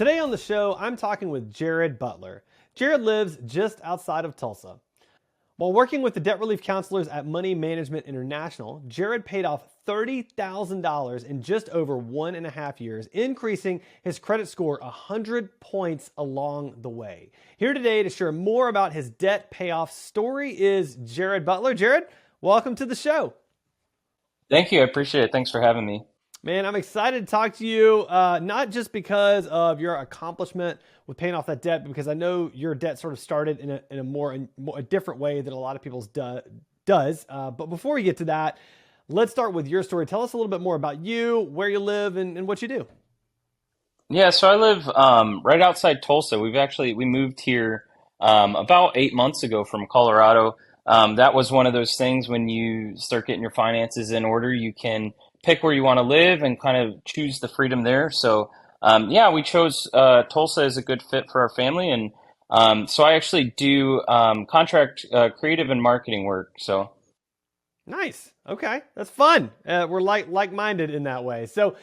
Today on the show, I'm talking with Jared Butler. Jared lives just outside of Tulsa. While working with the debt relief counselors at Money Management International, Jared paid off $30,000 in just over 1.5 years, increasing his credit score 100 points along the way. Here today to share more about his debt payoff story is Jared Butler. Jared, welcome to the show. Thank you. I appreciate it. Thanks for having me. Man, I'm excited to talk to you, not just because of your accomplishment with paying off that debt, but because I know your debt sort of started in a different way than a lot of people's does. But before we get to that, let's start with your story. Tell us a little bit more about you, where you live, and what you do. Yeah, so I live right outside Tulsa. We moved here about 8 months ago from Colorado. That was one of those things when you start getting your finances in order, you can pick where you want to live and kind of choose the freedom there. So yeah, we chose Tulsa as a good fit for our family, and so I actually do contract creative and marketing work. So. Nice. Okay, that's fun. We're like-minded in that way. So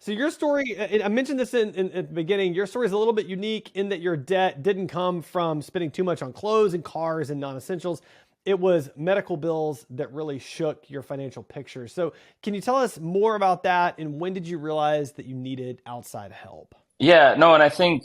your story, I mentioned this in at the beginning. Your story is a little bit unique in that your debt didn't come from spending too much on clothes and cars and non-essentials. It was medical bills that really shook your financial picture. So can you tell us more about that, and when did you realize that you needed outside help? Yeah, no, and I think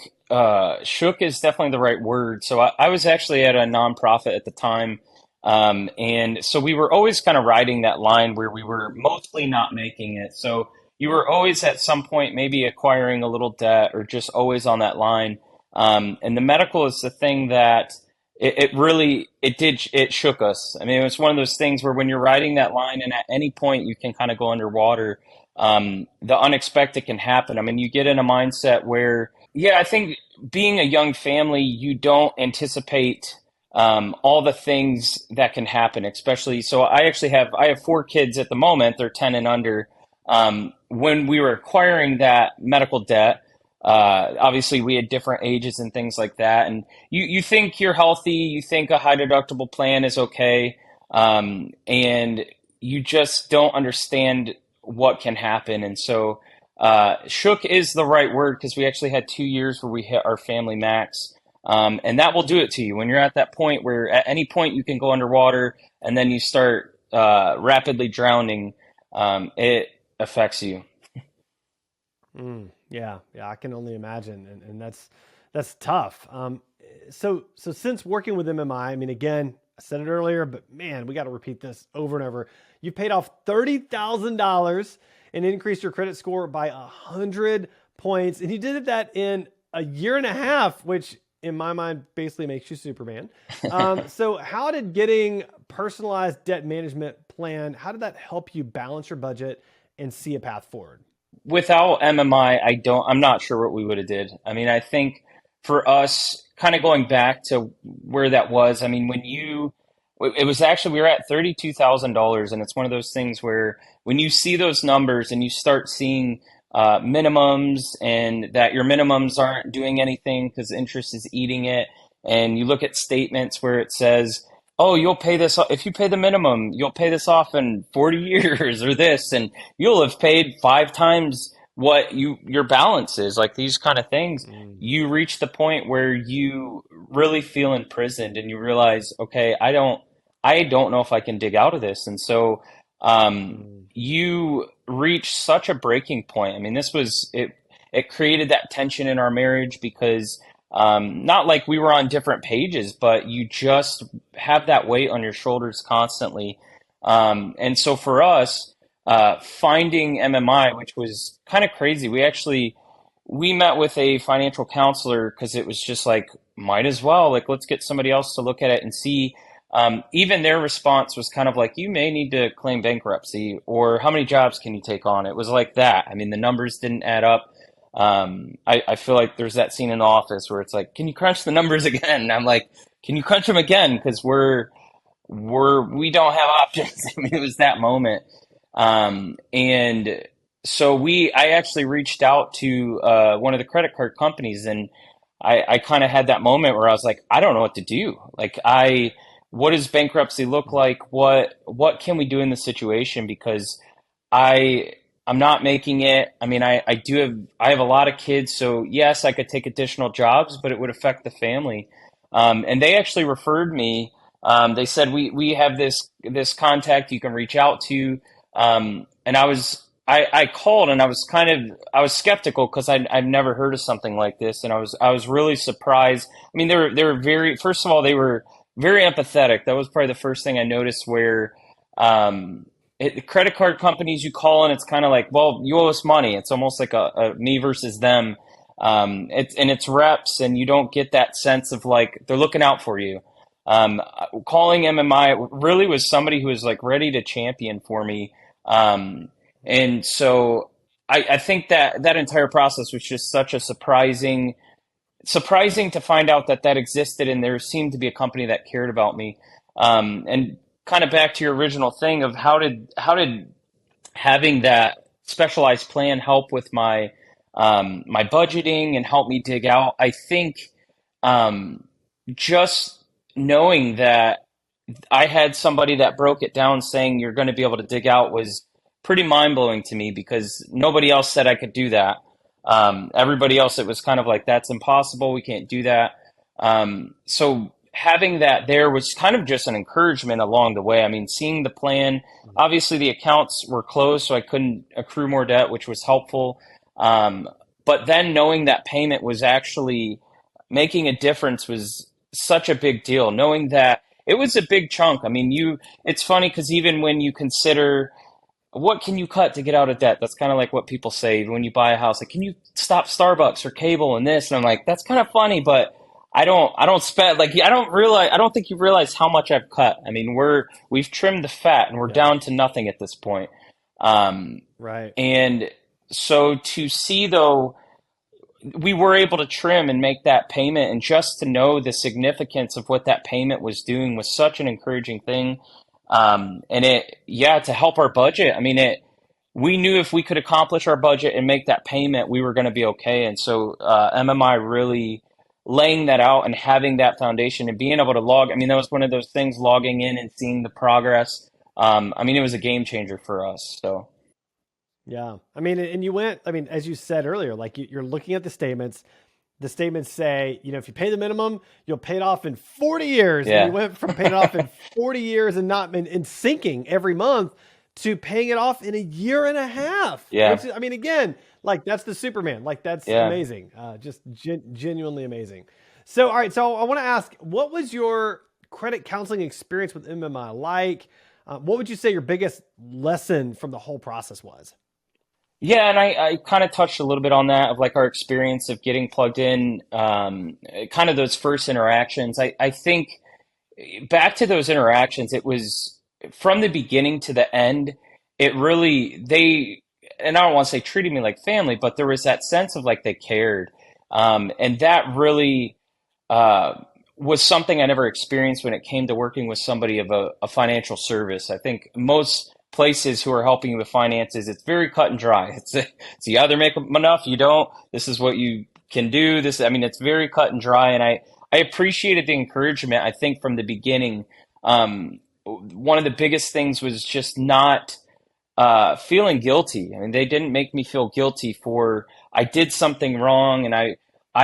shook is definitely the right word. So I was actually at a nonprofit at the time. And so we were always kind of riding that line where we were mostly not making it. So you were always at some point maybe acquiring a little debt or just always on that line. And the medical is the thing that it shook us. I mean, it was one of those things where when you're riding that line and at any point you can kind of go underwater, the unexpected can happen. I mean, you get in a mindset where, yeah, I think being a young family, you don't anticipate all the things that can happen, especially. So I have 4 kids at the moment. They're 10 and under. When we were acquiring that medical debt, obviously we had different ages and things like that. And you think you're healthy, you think a high deductible plan is okay. And you just don't understand what can happen. And so, shook is the right word because we actually had 2 years where we hit our family max. And that will do it to you when you're at that point where at any point you can go underwater and then you start rapidly drowning. It affects you. Yeah, I can only imagine, and that's tough. So since working with MMI, I mean, again, I said it earlier, but man, we got to repeat this over and over. You paid off $30,000 and increased your credit score by 100 points, and you did that in a year and a half, which in my mind basically makes you Superman. So how did getting personalized debt management plan, how did that help you balance your budget and see a path forward? Without MMI, I'm not sure what we would have did. I mean, I think for us, kind of going back to where that was, I mean, it was actually, we were at $32,000, and it's one of those things where when you see those numbers and you start seeing minimums and that your minimums aren't doing anything because interest is eating it, and you look at statements where it says, oh, you'll pay this if you pay the minimum, you'll pay this off in 40 years or this, and you'll have paid 5 times what your balance is, like these kind of things. You reach the point where you really feel imprisoned and you realize, okay, I don't know if I can dig out of this. And so you reach such a breaking point. I mean, it created that tension in our marriage because not like we were on different pages, but you just have that weight on your shoulders constantly. And so for us, finding MMI, which was kind of crazy, we met with a financial counselor because it was just like, might as well, like, let's get somebody else to look at it and see. Even their response was kind of like, you may need to claim bankruptcy, or how many jobs can you take on? It was like that. I mean, the numbers didn't add up. I feel like there's that scene in The Office where it's like, can you crunch the numbers again? And I'm like, can you crunch them again? Because we don't have options. I mean, it was that moment. And so I actually reached out to one of the credit card companies, and I kind of had that moment where I was like, I don't know what to do. Like, what does bankruptcy look like? What can we do in this situation? Because I I'm not making it. I mean, I have a lot of kids, so yes, I could take additional jobs, but it would affect the family. And they actually referred me. They said we have this contact you can reach out to. And I called and I was skeptical because I've never heard of something like this, and I was really surprised. I mean, they were very, first of all, they were very empathetic. That was probably the first thing I noticed where. Credit card companies, you call and it's kind of like, well, you owe us money. It's almost like a me versus them. It's reps, and you don't get that sense of like they're looking out for you. Calling MMI really was somebody who was like ready to champion for me. Um, and so I think that that entire process was just such a surprising to find out that that existed, and there seemed to be a company that cared about me. And kind of back to your original thing of how did having that specialized plan help with my my budgeting and help me dig out. I think um, just knowing that I had somebody that broke it down saying you're going to be able to dig out was pretty mind blowing to me because nobody else said I could do that. Everybody else, it was kind of like, that's impossible. We can't do that. So having that there was kind of just an encouragement along the way. I mean, seeing the plan, obviously the accounts were closed, so I couldn't accrue more debt, which was helpful. Um, but then knowing that payment was actually making a difference was such a big deal. Knowing that it was a big chunk. I mean, it's funny because even when you consider what can you cut to get out of debt? That's kind of like what people say when you buy a house. Like, can you stop Starbucks or cable and this? And I'm like, that's kind of funny, but I don't spend like I don't think you realize how much I've cut. I mean, we've trimmed the fat and we're Yeah. down to nothing at this point. Um, Right. and so to see though, we were able to trim and make that payment, and just to know the significance of what that payment was doing was such an encouraging thing. And yeah, to help our budget. I mean, we knew if we could accomplish our budget and make that payment, we were going to be okay. And so, MMI really laying that out and having that foundation and being able to log. I mean, that was one of those things, logging in and seeing the progress. I mean, it was a game changer for us. So Yeah. I mean, and you went, I mean, as you said earlier, like you're looking at the statements. The statements say, you know, if you pay the minimum, you'll pay it off in 40 years. And you yeah, went from paying it off in 40 years and not in sinking every month to paying it off in a year and a half, yeah, which is, I mean, again, like that's the Superman. Like that's yeah. amazing. Just genuinely amazing. So, all right. So I want to ask, what was your credit counseling experience with MMI like? What would you say your biggest lesson from the whole process was? Yeah, and I kind of touched a little bit on that of like our experience of getting plugged in, kind of those first interactions. I think back to those interactions, it was from the beginning to the end, it really, and I don't want to say treated me like family, but there was that sense of like they cared. And that really uh, was something I never experienced when it came to working with somebody of a financial service. I think most places who are helping you with finances, it's very cut and dry. It's you either make enough, you don't. This is what you can do. This, I mean, it's very cut and dry, and I appreciated the encouragement. I think from the beginning, one of the biggest things was just not feeling guilty. I mean, they didn't make me feel guilty for I did something wrong and I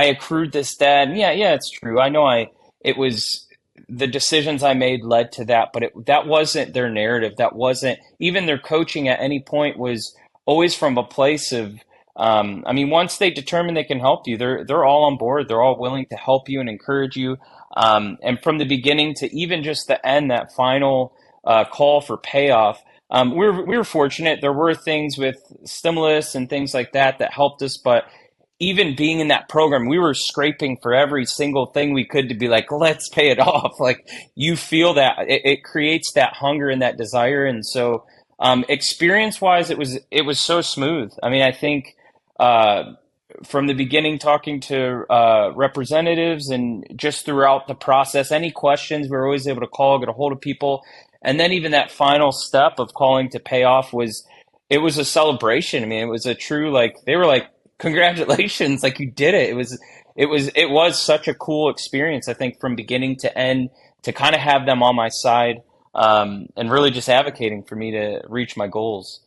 accrued this debt. And yeah, it's true. I know it was the decisions I made led to that, but that wasn't their narrative. That wasn't even their coaching at any point was always from a place of I mean, once they determine they can help you, they're all on board. They're all willing to help you and encourage you. And from the beginning to even just the end, that final call for payoff, we were fortunate. There were things with stimulus and things like that that helped us, but even being in that program, we were scraping for every single thing we could to be like, let's pay it off. Like you feel that it creates that hunger and that desire. And so, experience wise, it was so smooth. I mean, I think, uh, from the beginning, talking to, representatives and just throughout the process, any questions, we were always able to call, get a hold of people. And then even that final step of calling to pay off it was a celebration. I mean, it was a true, like, they were like, congratulations, like you did it. It was such a cool experience, I think, from beginning to end to kind of have them on my side, and really just advocating for me to reach my goals.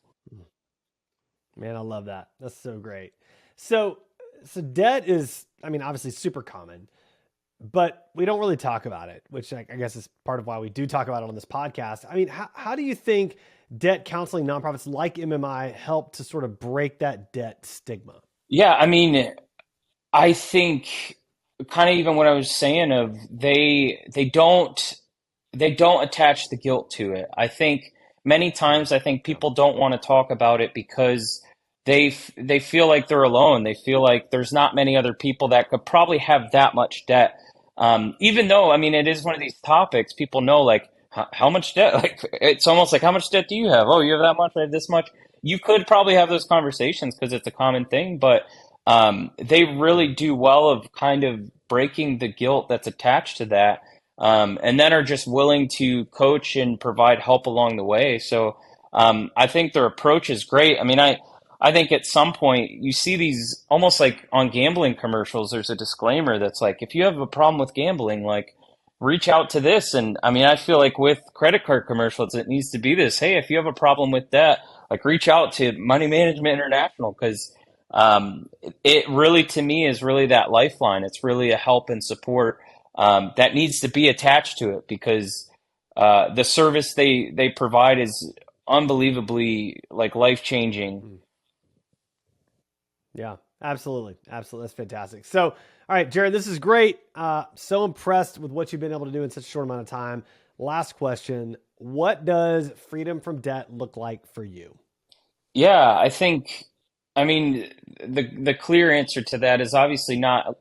Man, I love that. That's so great. So, so debt is, I mean, obviously super common, but we don't really talk about it, which I guess is part of why we do talk about it on this podcast. I mean, how do you think debt counseling nonprofits like MMI help to sort of break that debt stigma? Yeah, I mean, I think kind of even what I was saying of they don't attach the guilt to it. I think many times I think Yeah. people don't want to talk about it because they feel like they're alone. They feel like there's not many other people that could probably have that much debt. Even though I mean it is one of these topics, people know like how much debt. Like it's almost like how much debt do you have? Oh, you have that much. I have this much. You could probably have those conversations because it's a common thing, but they really do well of kind of breaking the guilt that's attached to that, and then are just willing to coach and provide help along the way. So I think their approach is great. I mean, I think at some point you see these almost like on gambling commercials. There's a disclaimer that's like, if you have a problem with gambling, like reach out to this. And I mean, I feel like with credit card commercials, it needs to be this. Hey, if you have a problem with that, like reach out to Money Management International because it really, to me, is really that lifeline. It's really a help and support that needs to be attached to it because the service they provide is unbelievably like life changing. Mm. Yeah, absolutely. Absolutely. That's fantastic. So, all right, Jared, this is great. So impressed with what you've been able to do in such a short amount of time. Last question. What does freedom from debt look like for you? Yeah, I think. I mean, the clear answer to that is obviously not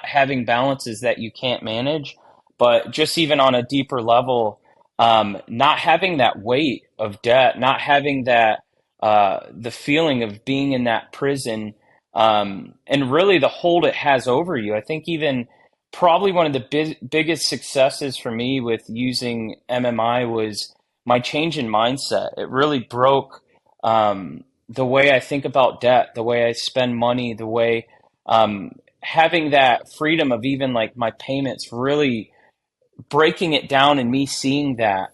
having balances that you can't manage, but just even on a deeper level, not having that weight of debt, not having that the feeling of being in that prison, and really the hold it has over you. I think even probably one of the biggest successes for me with using MMI was my change in mindset. It really broke. The way I think about debt, the way I spend money, the way having that freedom of even like my payments, really breaking it down and me seeing that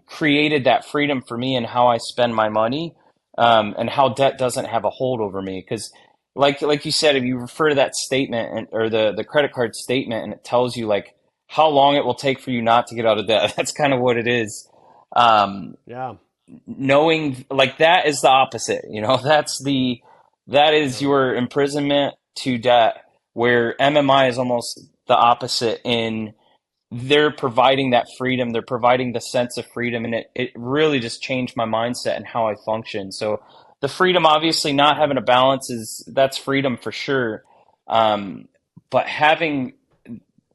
created that freedom for me in how I spend my money and how debt doesn't have a hold over me. Because like you said, if you refer to that statement or the credit card statement and it tells you like how long it will take for you not to get out of debt, that's kind of what it is. Yeah. Knowing like that is the opposite, that is Yeah. your imprisonment to debt, where MMI is almost the opposite in they're providing that freedom, they're providing the sense of freedom, and it really just changed my mindset and how I function. So the freedom, obviously not having a balance that's freedom for sure, but having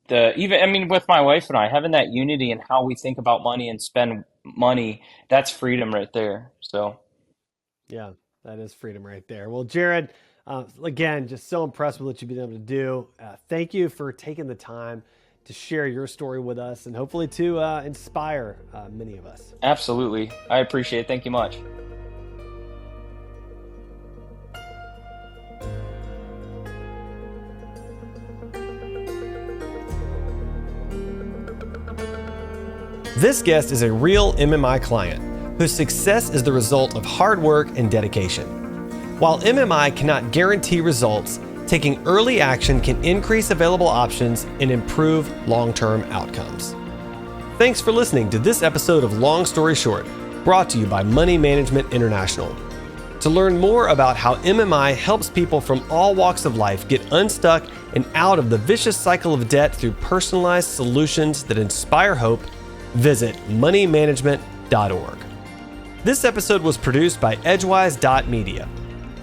the even I mean with my wife and I having that unity in how we think about money and spend money, that's freedom right there. So Yeah, that is freedom right there. Well, Jared, again, just so impressed with what you've been able to do. Thank you for taking the time to share your story with us and hopefully to inspire many of us. absolutely. I appreciate it. Thank you much. This guest is a real MMI client whose success is the result of hard work and dedication. While MMI cannot guarantee results, taking early action can increase available options and improve long-term outcomes. Thanks for listening to this episode of Long Story Short, brought to you by Money Management International. To learn more about how MMI helps people from all walks of life get unstuck and out of the vicious cycle of debt through personalized solutions that inspire hope, visit moneymanagement.org. This episode was produced by Edgewise.media.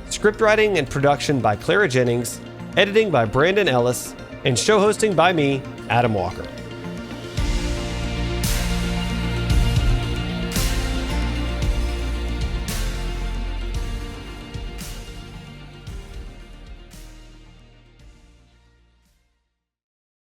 Script writing and production by Clara Jennings, editing by Brandon Ellis, and show hosting by me, Adam Walker.